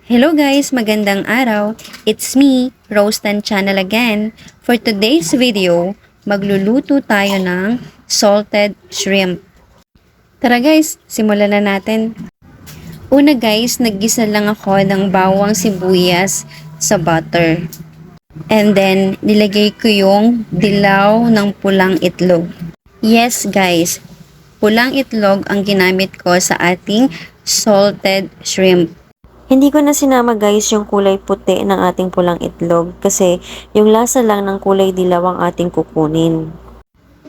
Hello guys, magandang araw. It's me, Rostan Channel again. For today's video, magluluto tayo ng salted shrimp. Tara guys, simulan na natin. Una guys, naggisa lang ako ng bawang sibuyas sa butter. And then, nilagay ko yung dilaw ng pulang itlog. Yes guys, pulang itlog ang ginamit ko sa ating salted shrimp. Hindi ko na sinama guys yung kulay puti ng ating pulang itlog kasi yung lasa lang ng kulay dilaw ang ating kukunin.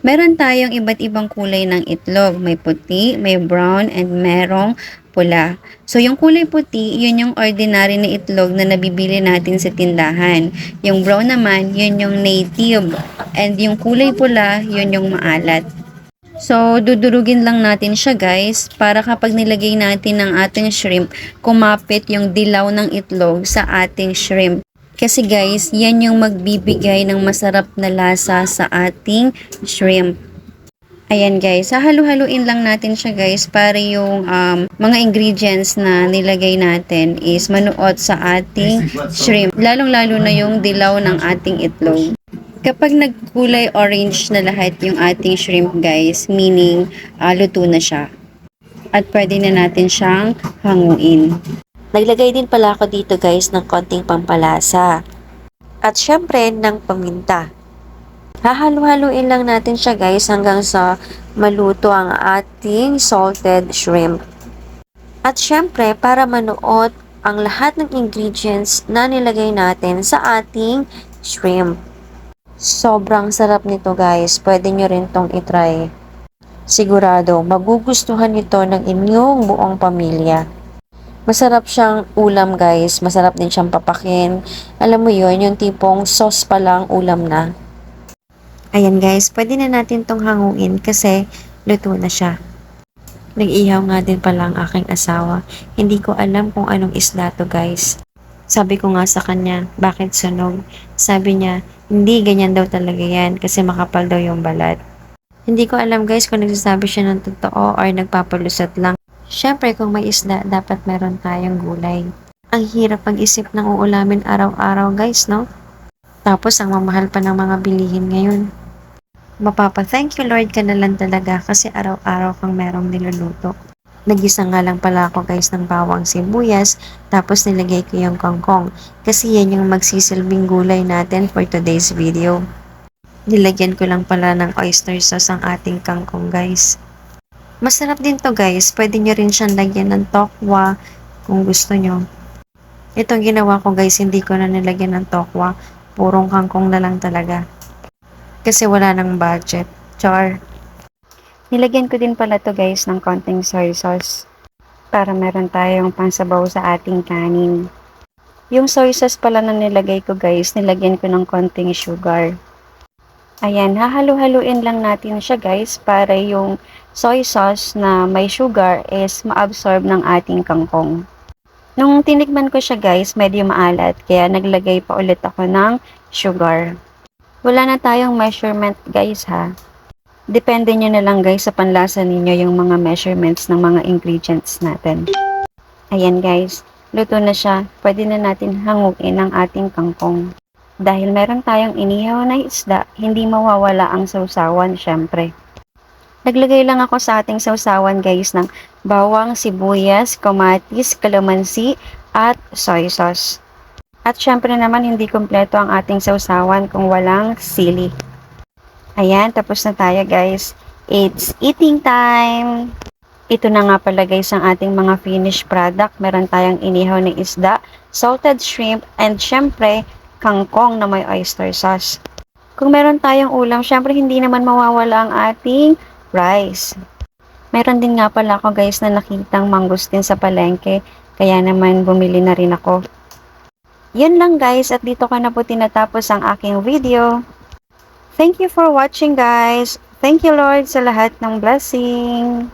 Meron tayong iba't ibang kulay ng itlog. May puti, may brown, and merong pula. So yung kulay puti, yun yung ordinary na itlog na nabibili natin sa tindahan. Yung brown naman, yun yung native. And yung kulay pula, yun yung maalat. So, dudurugin lang natin siya guys para kapag nilagay natin ng ating shrimp, kumapit yung dilaw ng itlog sa ating shrimp. Kasi guys, yan yung magbibigay ng masarap na lasa sa ating shrimp. Ayan guys, hahalu-haluin lang natin siya guys para yung mga ingredients na nilagay natin is manuot sa ating shrimp. Lalong-lalo na yung dilaw ng ating itlog. Kapag nagkulay orange na lahat yung ating shrimp guys, meaning luto na siya. At pwede na natin siyang hanguin. Naglagay din pala ako dito guys ng konting pampalasa. At syempre ng paminta. Hahalu-haluin lang natin siya guys hanggang sa maluto ang ating salted shrimp. At syempre para manuot ang lahat ng ingredients na nilagay natin sa ating shrimp. Sobrang sarap nito guys. Pwede nyo rin tong itry. Sigurado, magugustuhan ito ng inyong buong pamilya. Masarap siyang ulam guys. Masarap din siyang papakin. Alam mo yon yung tipong sauce pa lang ulam na. Ayan guys, pwede na natin tong hanguin kasi luto na siya. Nag-ihaw nga din pala ang aking asawa. Hindi ko alam kung anong isda to guys. Sabi ko nga sa kanya, bakit sunog? Sabi niya, hindi ganyan daw talaga yan kasi makapal daw yung balat. Hindi ko alam guys kung nagsasabi siya ng totoo or nagpapalusot lang. Syempre kung may isda, dapat meron tayong gulay. Ang hirap mag-isip ng uulamin araw-araw guys, no? Tapos ang mamahal pa ng mga bilihin ngayon. Mapapa-thank you Lord ka na lang talaga kasi araw-araw kang merong niluluto. Nagisa nga lang pala ako guys ng bawang sibuyas, tapos nilagay ko yung kangkong kasi yan yung magsisilbing gulay natin for today's video. Nilagyan ko lang pala ng oyster sauce ang ating kangkong guys. Masarap din to guys, pwede nyo rin siyang lagyan ng tokwa kung gusto nyo. Itong ginawa ko guys, hindi ko na nilagyan ng tokwa, purong kangkong na lang talaga. Kasi wala nang budget. Char! Nilagyan ko din pala to guys ng konting soy sauce para meron tayong pangsabaw sa ating kanin. Yung soy sauce pala na nilagay ko guys, nilagyan ko ng konting sugar. Ayan, hahalu-haluin lang natin siya guys para yung soy sauce na may sugar is ma-absorb ng ating kangkong. Nung tinikman ko siya guys, medyo maalat kaya naglagay pa ulit ako ng sugar. Wala na tayong measurement guys ha. Depende nyo na lang guys sa panlasa ninyo yung mga measurements ng mga ingredients natin. Ayan guys, luto na siya. Pwede na natin hanguin ang ating kangkong. Dahil meron tayong inihaw na isda, hindi mawawala ang sausawan syempre. Naglagay lang ako sa ating sausawan guys ng bawang, sibuyas, kamatis, kalamansi, at soy sauce. At syempre naman hindi kumpleto ang ating sausawan kung walang sili. Ayan, tapos na tayo guys. It's eating time! Ito na nga pala guys ang ating mga finished product. Meron tayong inihaw na isda, salted shrimp, and syempre, kangkong na may oyster sauce. Kung meron tayong ulam, syempre hindi naman mawawala ang ating rice. Meron din nga pala ako guys na nakitang mangustin sa palengke, kaya naman bumili na rin ako. Yun lang guys, at dito ko na po tinatapos ang aking video. Thank you for watching guys. Thank you Lord sa lahat ng blessing.